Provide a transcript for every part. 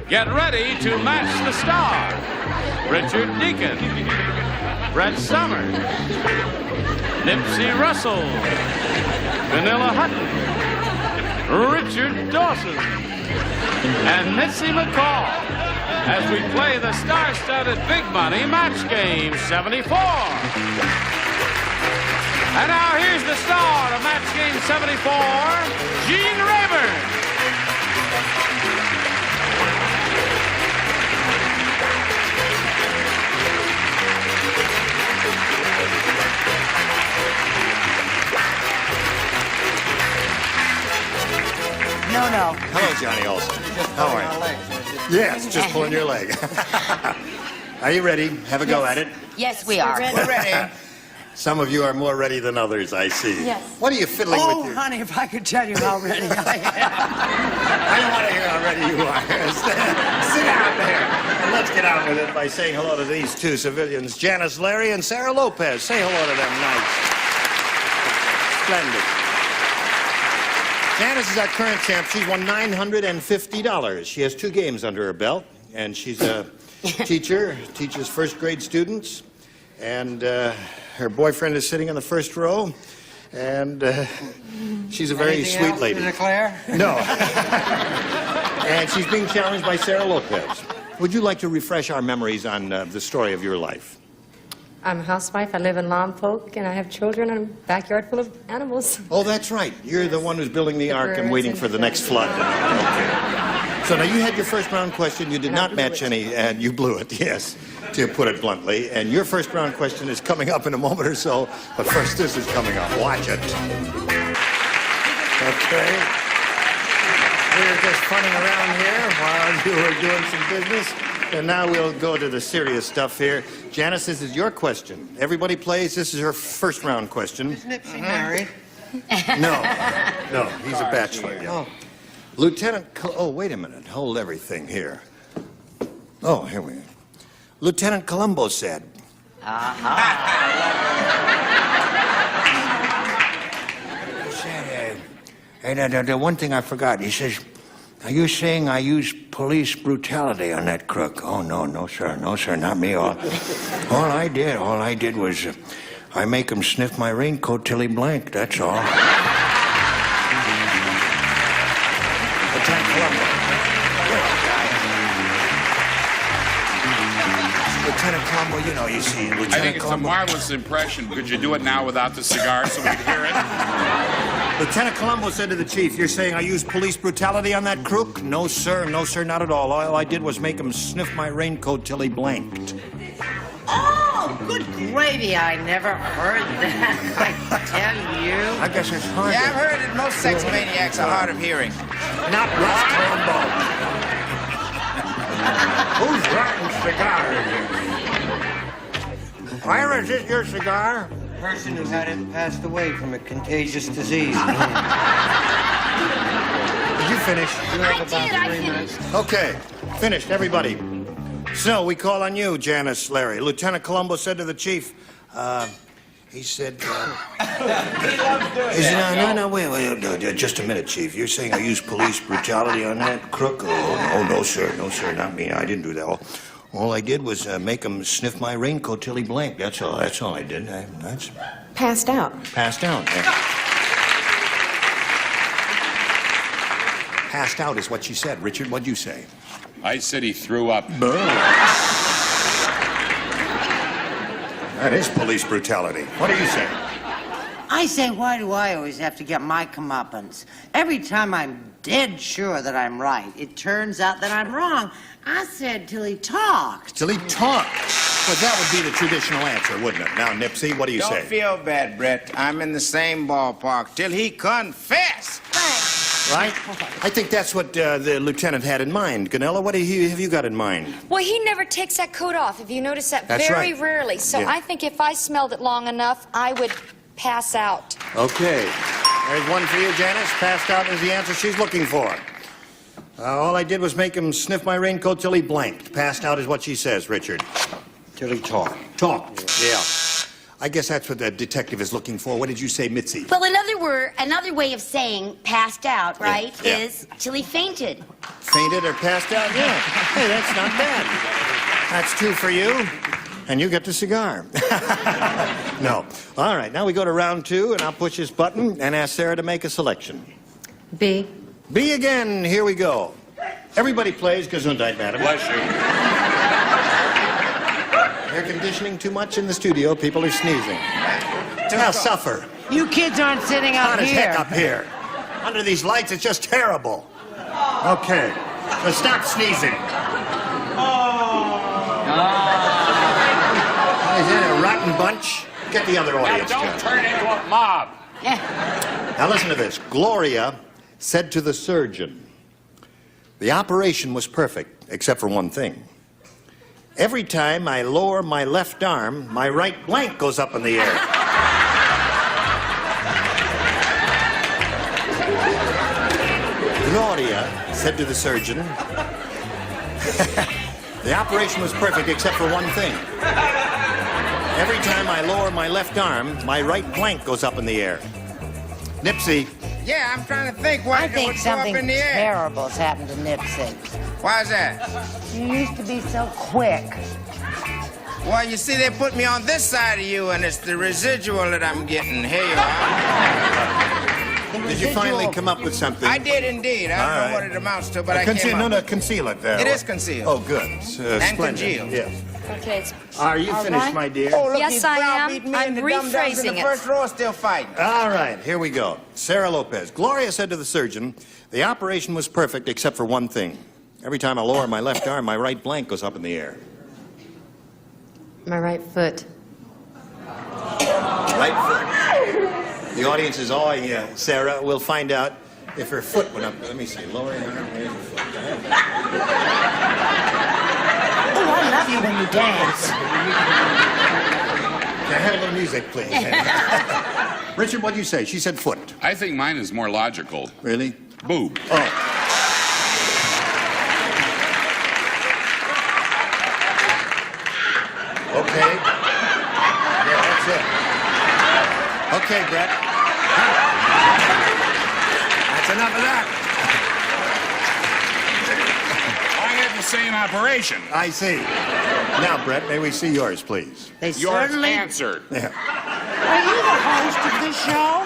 Get ready to match the star. Richard Deacon, Brett Summers, Nipsey Russell, Gunilla Hutton, Richard Dawson, and Mitzi McCall as we play the star-studded Big Money Match Game 74. And now here's the star of Match Game 74, Gene Rayburn. No. Hello, Johnny Olson. How are you? Yes, just pulling your leg. Are you ready? Have a go at it? Yes, we are. We're ready. Some of you are more ready than others, I see. Yes. What are you fiddling with? Oh, honey, if I could tell you how ready I am. I don't want to hear how ready you are. Sit down there. And let's get on with it by saying hello to these two civilians, Janice Larry and Sarah Lopez. Say hello to them. Nice. Splendid. Janice is our current champ. She's won $950. She has 2 games under her belt, and she's a teacher, teaches first-grade students, and her boyfriend is sitting in the first row, and she's a very sweet lady. To declare? No. And she's being challenged by Sarah Lopez. Would you like to refresh our memories on the story of your life? I'm a housewife. I live in Lompoc, and I have children and a backyard full of animals. Oh, that's right. You're the one who's building the ark and waiting for the next flood. Okay. So now you had your first round question. You did not match any, and you blew it, yes, to put it bluntly. And your first round question is coming up in a moment or so. But first, this is coming up. Watch it. Okay. We were just funning around here while you were doing some business. And now we'll go to the serious stuff here. Janice, this is your question. Everybody plays. This is her first round question. Is Nipsey married? No, he's a bachelor. Yeah. Oh. Oh, wait a minute. Hold everything here. Oh, here we go. Lieutenant Columbo said. The one thing I forgot, he says, are you saying I use police brutality on that crook? Oh, no, sir, not me. All I did was I make him sniff my raincoat till he blanked, that's all. Lieutenant Columbo. Lieutenant Columbo, you know, you see, Lieutenant I think it's Columbo. a marvelous impression. Could you do it now without the cigar so we could hear it? Lieutenant Columbo said to the chief, you're saying I used police brutality on that crook? No, sir, not at all. All I did was make him sniff my raincoat till he blanked. Oh, good gravy. I never heard that. I tell you. I guess it's hard. Yeah, I've heard that most sex maniacs are hard of hearing. Not Russ Columbo. Who's rotten cigar? Ira, is this your cigar? The person who had it passed away from a contagious disease. Did you finish? I finished. Okay, finished, everybody. So, we call on you, Janice Larry. Lieutenant Columbo said to the chief, he said, no, wait, just a minute, Chief. You're saying I used police brutality on that crook? Oh, no, sir, not me. I didn't do that. All I did was make him sniff my raincoat till he blinked. That's all I did. That's Passed out. passed out. Yeah. Passed out is what she said. Richard, what'd you say? I said he threw up. That is police brutality. What do you say? I say, why do I always have to get my comeuppance? Every time I'm dead sure that I'm right, it turns out that I'm wrong. I said till he talked. Till he talked. Well, that would be the traditional answer, wouldn't it? Now, Nipsey, what do you say? Don't feel bad, Brett. I'm in the same ballpark. Till he confess. Thanks. Right? I think that's what the lieutenant had in mind. Gunilla, what have you got in mind? Well, he never takes that coat off. Have you noticed that? That's very right. rarely. So Yeah. I think if I smelled it long enough, I would pass out. Okay. There's one for you, Janice. Passed out is the answer she's looking for. All I did was make him sniff my raincoat till he blanked. Passed out is what she says, Richard. Till he talked. Talked. Yeah. I guess that's what the detective is looking for. What did you say, Mitzi? Well, another way of saying passed out, right, Yeah. is till he fainted. Fainted or passed out? Yeah. Hey, that's not bad. That's 2 for you. And you get the cigar. No. All right, now we go to round 2, and I'll push this button and ask Sarah to make a selection. B. B again. Here we go. Everybody plays Gesundheit, madam. Bless you. Air conditioning too much in the studio. People are sneezing. Now suffer. You kids aren't sitting Hot up as here. heck up here. Under these lights, it's just terrible. Okay. So stop sneezing. Is that a rotten bunch? Get the other Now audience. don't John. turn into a mob. Now listen to this. Gloria said to the surgeon, the operation was perfect, except for one thing. Every time I lower my left arm, my right blank goes up in the air. Gloria said to the surgeon, the operation was perfect except for one thing. Every time I lower my left arm, my right blank goes up in the air. Nipsey. Yeah, I'm trying to think why I it think would go up something in the air. terrible's happened to Nipsey. Why's that? You used to be so quick. Well, you see, they put me on this side of you, and it's the residual that I'm getting. Here you are. Did you finally come up with something? I did indeed. I don't know what it amounts to, but I came up. No, conceal it there. It is concealed. Oh, good. And Splendid. congealed. Yes. Okay. Are you All finished, right. my dear? Oh, look, Yes, he's I am. browbeating me, I'm and the dum-dums in rephrasing the it. first row are still fighting. All right, here we go. Sarah Lopez. Gloria said to the surgeon, the operation was perfect except for one thing. Every time I lower my left arm, my right blank goes up in the air. My right foot. Right foot. The audience is awing Sarah. We'll find out if her foot went up. Let me see. Lowering her arm, raise her foot. Oh, I love you when you dance. Can I have a little music, please? Richard, what do you say? She said foot. I think mine is more logical. Really? Boob. Oh. Okay. Yeah, that's it. Okay, Brett. That's enough of that. I had the same operation. I see. Now, Brett, may we see yours, please? They Yours certainly... answered. Yeah. Are you the host of this show?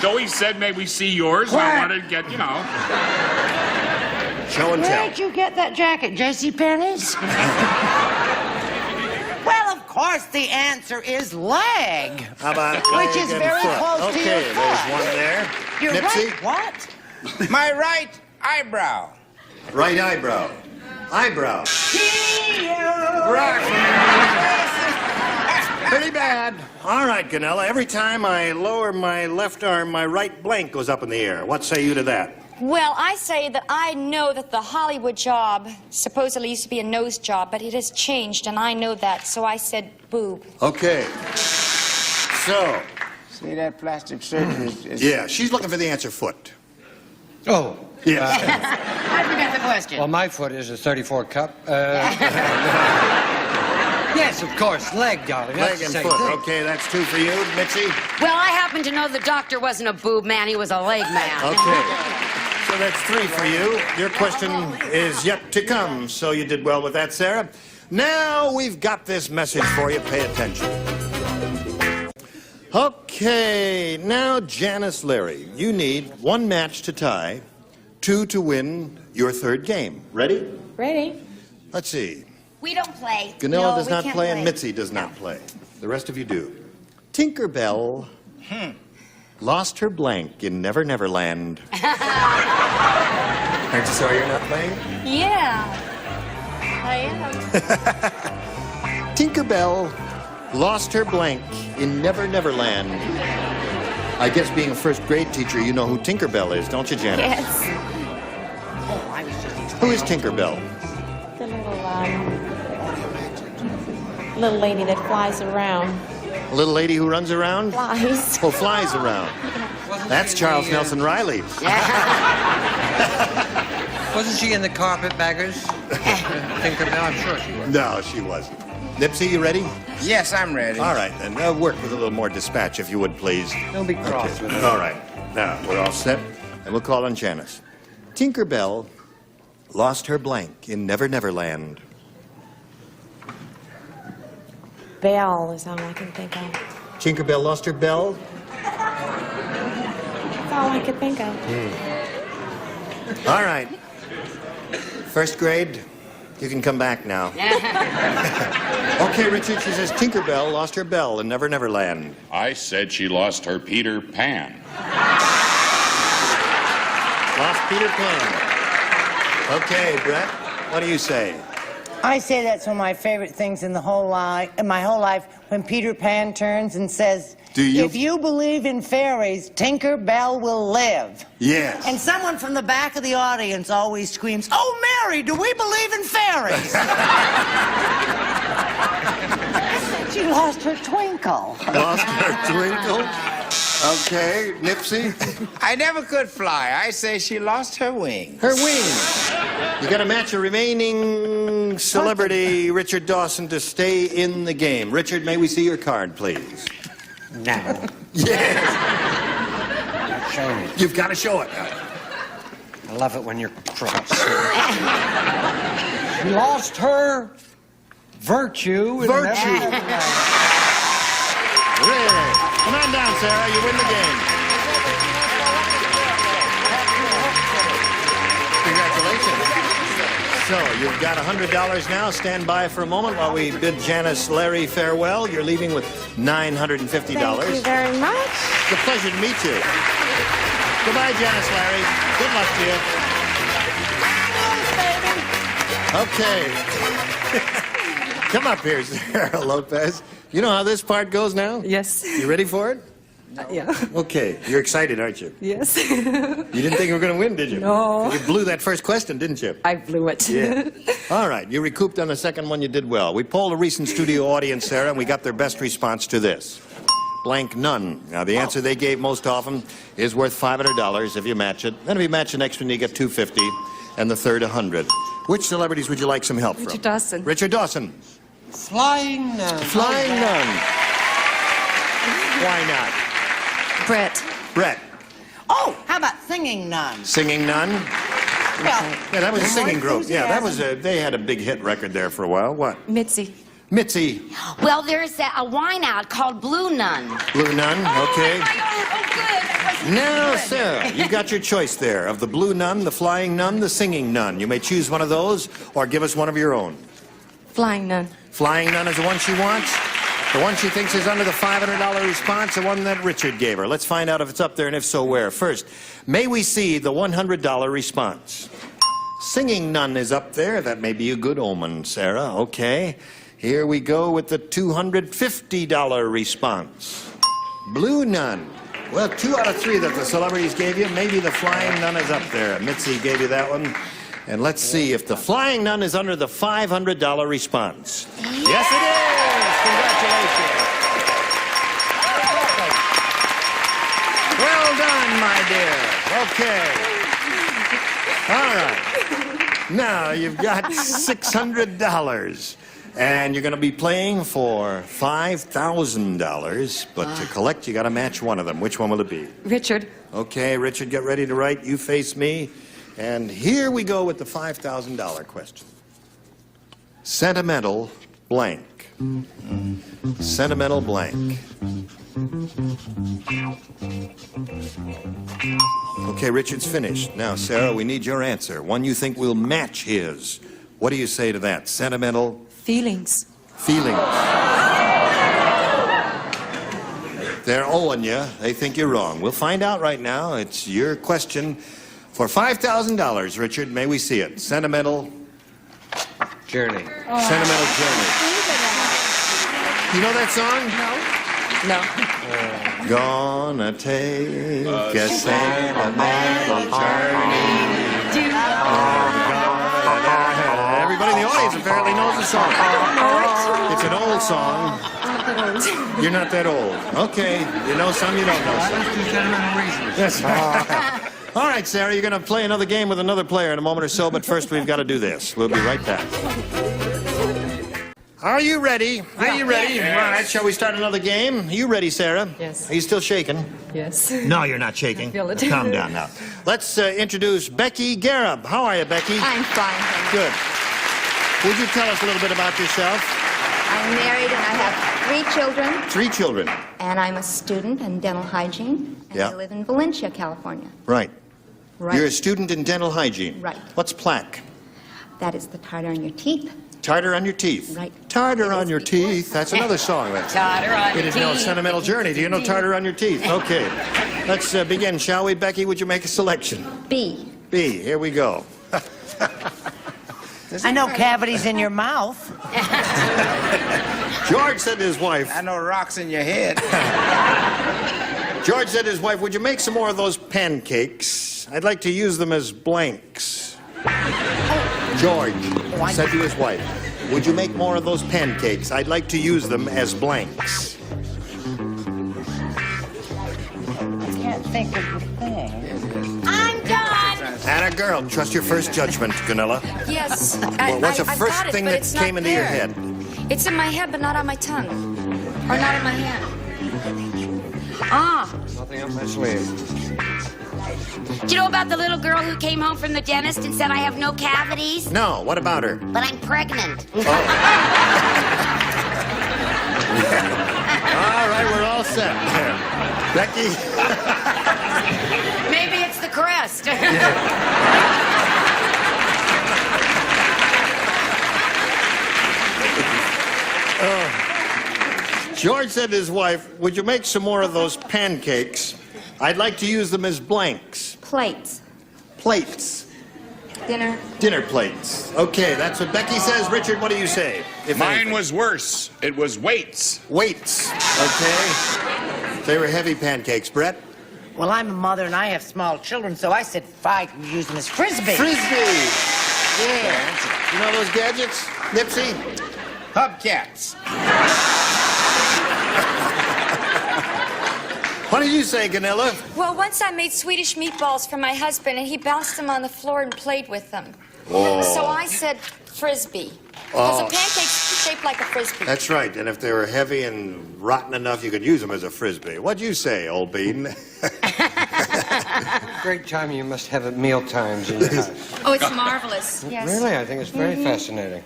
Joey said, may we see yours? And I wanted to get, you know. Show and Where tell. did you get that jacket, JCPenney's? Well, of course, the answer is leg. How about Which leg is and very foot? close to Okay, your there's foot. one there. You're Nipsey? right. What? My right eyebrow. Right eyebrow. Eyebrow. Pretty bad. All right, Gunilla. Every time I lower my left arm, my right blank goes up in the air. What say you to that? Well, I say that I know that the Hollywood job supposedly used to be a nose job, but it has changed, and I know that, so I said boob. Okay. So, See, that plastic surgery is... yeah, she's looking for the answer foot. Oh, Yes. I forgot the question. well, my foot is a 34 cup. Yes, of course, leg, darling. Leg That's the and same foot. thing. Okay, that's 2 for you. Mitzi? Well, I happen to know the doctor wasn't a boob man, he was a leg man. Okay. So that's 3 for you. Your question is yet to come, so you did well with that, Sarah. Now we've got this message for you. Pay attention. Okay, now Janice Leary, you need 1 match to tie, 2 to win your 3rd game. Ready? Ready? Let's see. We don't play. Gunilla No, does we not can't play and Mitzi does not play. The rest of you do. Tinkerbell lost her blank in Never Never Land. Aren't you sorry you're not playing? Yeah, I am. Tinkerbell lost her blank in Never Never Land. I guess being a 1st grade teacher, you know who Tinkerbell is, don't you, Janet? Yes. Who is Tinkerbell? The little lady that flies around. A little lady who runs around? Flies. Oh, flies around. That's Charles Nelson Riley. Wasn't she in the Carpetbaggers? Tinkerbell, I'm sure she was. No, she wasn't. Nipsey, you ready? Yes, I'm ready. All right, then. Work with a little more dispatch, if you would, please. Don't be cross with her. All right. Now, we're all set, and we'll call on Janice. Tinkerbell lost her blank in Never Never Land? Belle is all I can think of. Tinkerbell lost her bell? That's all I could think of. All right. First grade, you can come back now. Okay, Richard, she says Tinkerbell lost her bell in Never Never Land. I said she lost her Peter Pan. Lost Peter Pan. Okay, Brett, what do you say? I say that's one of my favorite things in my whole life, when Peter Pan turns and says, Do you? If you believe in fairies, Tinker Bell will live. Yes. And someone from the back of the audience always screams, Oh, Mary, do we believe in fairies? She lost her twinkle. Lost her twinkle? Okay, Nipsey? I never could fly. I say she lost her wings. Her wings. You got to match a remaining celebrity, Richard Dawson, to stay in the game. Richard, may we see your card, please? No. Yes. Show me. You've got to show it. I love it when you're cross. She lost her virtue. Virtue. Really? Come on down, Sarah. You win the game. Congratulations. So, you've got $100 now. Stand by for a moment while we bid Janice Larry farewell. You're leaving with $950. Thank you very much. It's a pleasure to meet you. Goodbye, Janice Larry. Good luck to you. Okay. Come up here, Sarah Lopez. You know how this part goes now? Yes. You ready for it? Yeah. Okay. You're excited, aren't you? Yes. You didn't think you were going to win, did you? No. You blew that first question, didn't you? I blew it. Yeah. All right. You recouped on the second one. You did well. We polled a recent studio audience, Sarah, and we got their best response to this. Blank none. Now, the answer they gave most often is worth $500 if you match it. Then if you match the next one, you get $250, and the third, $100. Which celebrities would you like some help from? Richard Dawson. Richard Dawson. Flying nun. Flying nun. Why not? Brett. Brett. Oh, how about Singing Nun? Singing nun. Well, Yeah, that was a singing group. Yeah, that was enthusiasm. they had a big hit record there for a while. What? Mitzi. Mitzi. Well, there's a wine out called Blue Nun. Blue nun. Okay. Oh, good. Now, Sarah, you've got your choice there of the blue nun, the flying nun, the singing nun. You may choose one of those or give us one of your own. Flying nun. Flying nun is the one she wants. The one she thinks is under the $500 response, the one that Richard gave her. Let's find out if it's up there and if so, where. First, may we see the $100 response? Singing nun is up there. That may be a good omen, Sarah. Okay. Here we go with the $250 response. Blue nun. Well, 2 out of 3 that the celebrities gave you. Maybe the flying nun is up there. Mitzi gave you that one. And let's see if the flying nun is under the $500 response. Yes, it is! Congratulations. Well done, my dear. Okay. All right. Now you've got $600. And you're going to be playing for $5,000. But to collect, you got to match one of them. Which one will it be? Richard. Okay, Richard, get ready to write. You face me. And here we go with the $5,000 question. Sentimental blank. Sentimental blank. Okay, Richard's finished. Now, Sarah, we need your answer. One you think will match his. What do you say to that? Sentimental Feelings. feelings. They're owing you. They think you're wrong. We'll find out right now. It's your question. For $5,000, Richard, may we see it? Sentimental Journey. Sentimental Journey. You know that song? No. Gonna take a sentimental journey. Everybody in the audience apparently knows the song. It's an old song. You're not that old. Okay. You know some, you don't know some. That's two sentimental reasons. Yes. All right, Sarah, you're going to play another game with another player in a moment or so, but first we've got to do this. We'll be right back. Are you ready? Are you ready? Yes. All right, shall we start another game? Are you ready, Sarah? Yes. Are you still shaking? Yes. No, you're not shaking. I feel it. Calm down now. Let's introduce Becky Garab. How are you, Becky? I'm fine, thank you. Good. Would you tell us a little bit about yourself? I'm married and I have 3 children, 3 children. and I'm a student in dental hygiene, and Yeah. I live in Valencia, California. Right. Right. You're a student in dental hygiene. Right. What's plaque? That is the tartar on your teeth. Tartar on your teeth. Right. Tartar It on is your before- teeth. That's another song. That's Tartar on You your didn't know teeth. Sentimental Journey. Do you know Tartar on your teeth? Okay. Let's begin, shall we? Becky, would you make a selection? B. B. Here we go. I know cavities in your mouth. George said to his wife, I know rocks in your head. George said to his wife, would you make some more of those pancakes? I'd like to use them as blanks. George said to his wife, would you make more of those pancakes? I'd like to use them as blanks. I can't think of the thing. I'm done. And a girl, trust your first judgment, Gunilla. Yes. Well, what's the first thing that came into your head? It's in my head, but not on my tongue. Or not in my hand. Ah, Nothing up my sleeve. do you know about the little girl who came home from the dentist and said I have no cavities? No, what about her? But I'm pregnant. All right, we're all set. Becky? Maybe it's the crest. George said to his wife, would you make some more of those pancakes? I'd like to use them as blanks. Plates. Plates. Dinner. Dinner plates. Okay, that's what Becky says. Richard, what do you say? If Mine anything? was worse. It was weights. Weights. Okay. They were heavy pancakes. Brett? Well, I'm a mother and I have small children, so I said I could use them as frisbee. Frisbee. Yeah. You know those gadgets? Nipsey? Hubcaps. What did you say, Gunilla? Well, once I made Swedish meatballs for my husband, and he bounced them on the floor and played with them. Oh. So I said frisbee. Because a pancake's shaped like a frisbee. That's right. And if they were heavy and rotten enough, you could use them as a frisbee. What'd you say, old bean? Great time you must have at meal times in your house. Oh, it's marvelous. Yes. Really? I think it's very fascinating.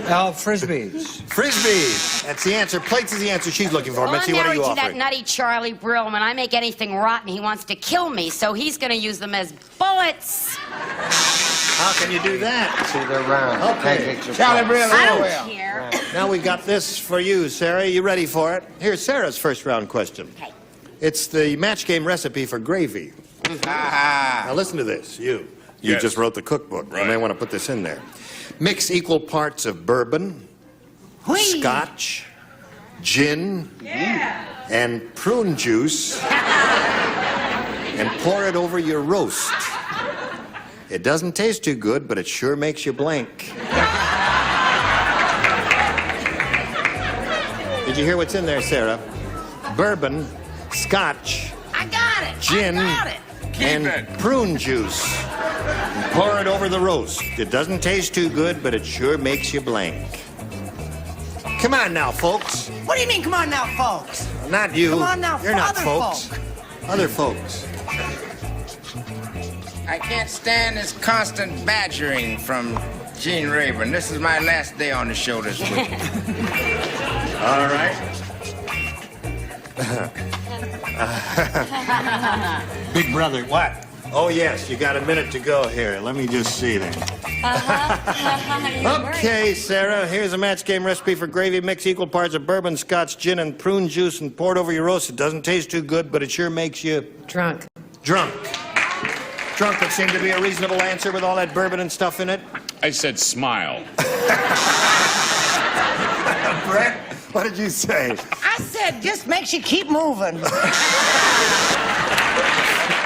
Frisbees. Frisbee. That's the answer. Plates is the answer she's looking for. Well, Mitzi, I'm what are married you to that offering? nutty Charlie Brill. When I make anything rotten, he wants to kill me, so he's going to use them as bullets. How can you do that? See, they're round. Okay. Pancakes are Charlie flat. Brill, I don't well. care. Now we got this for you, Sarah. You ready for it? Here's Sarah's first round question. Okay. It's the match game recipe for gravy. Now listen to this. You Yes. just wrote the cookbook. You may Right. want to put this in there. Mix equal parts of bourbon, Whee! scotch, gin, and prune juice, and pour it over your roast. It doesn't taste too good, but it sure makes you blank. Did you hear what's in there, Sarah? Bourbon, scotch, I got it. gin, I got it. and it. prune juice. And pour it over the roast. It doesn't taste too good, but it sure makes you blank. Come on now, folks. What do you mean, come on now, folks? Not you. Come on now, You're not other folks. folk. Other folks. I can't stand this constant badgering from Gene Rayburn. This is my last day on the show this week. All right. Big brother. What? Oh, yes, you got a minute to go here. Let me just see then. Okay, Sarah, here's a match game recipe for gravy. Mix equal parts of bourbon, scotch, gin, and prune juice and pour it over your roast. It doesn't taste too good, but it sure makes you Drunk. drunk. Drunk would seem to be a reasonable answer with all that bourbon and stuff in it. I said smile. Brett, what did you say? I said, just makes you keep moving.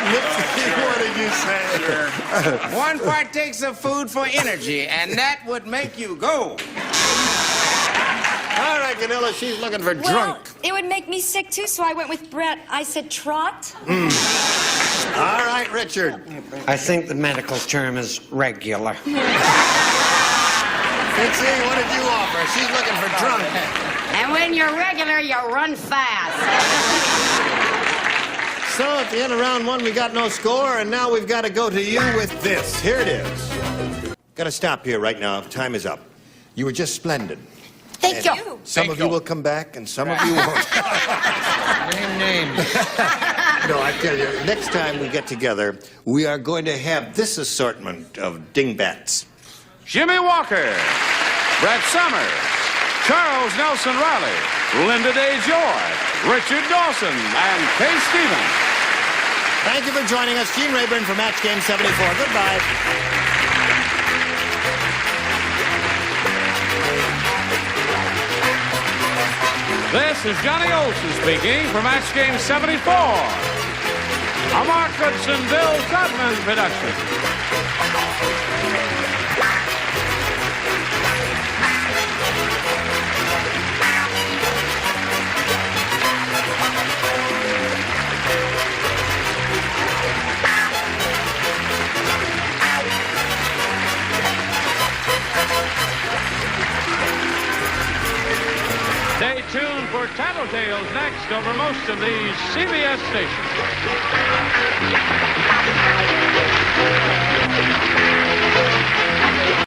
What did you say? One partakes of food for energy, and that would make you go. All right, Gunilla, she's looking for Well, drunk. it would make me sick too, so I went with Brett. I said trot. All right, Richard. I think the medical term is regular. Mitzi, what did you offer? She's looking for drunk. And when you're regular, you run fast. So at the end of round one, we got no score, and now we've got to go to you with this. Here it is. Got to stop here right now. Time is up. You were just splendid. Thank you. Some of you will come back, and some of you won't. Name names. No, I tell you, next time we get together, we are going to have this assortment of dingbats. Jimmy Walker, Brett Summers, Charles Nelson Riley, Linda Day Joy, Richard Dawson, and Kay Stevens. Thank you for joining us. Gene Rayburn for Match Game 74. Goodbye. This is Johnny Olson speaking for Match Game 74. A Mark Goodson, Bill Tubman production. Stay tuned for Tattletales next over most of these CBS stations.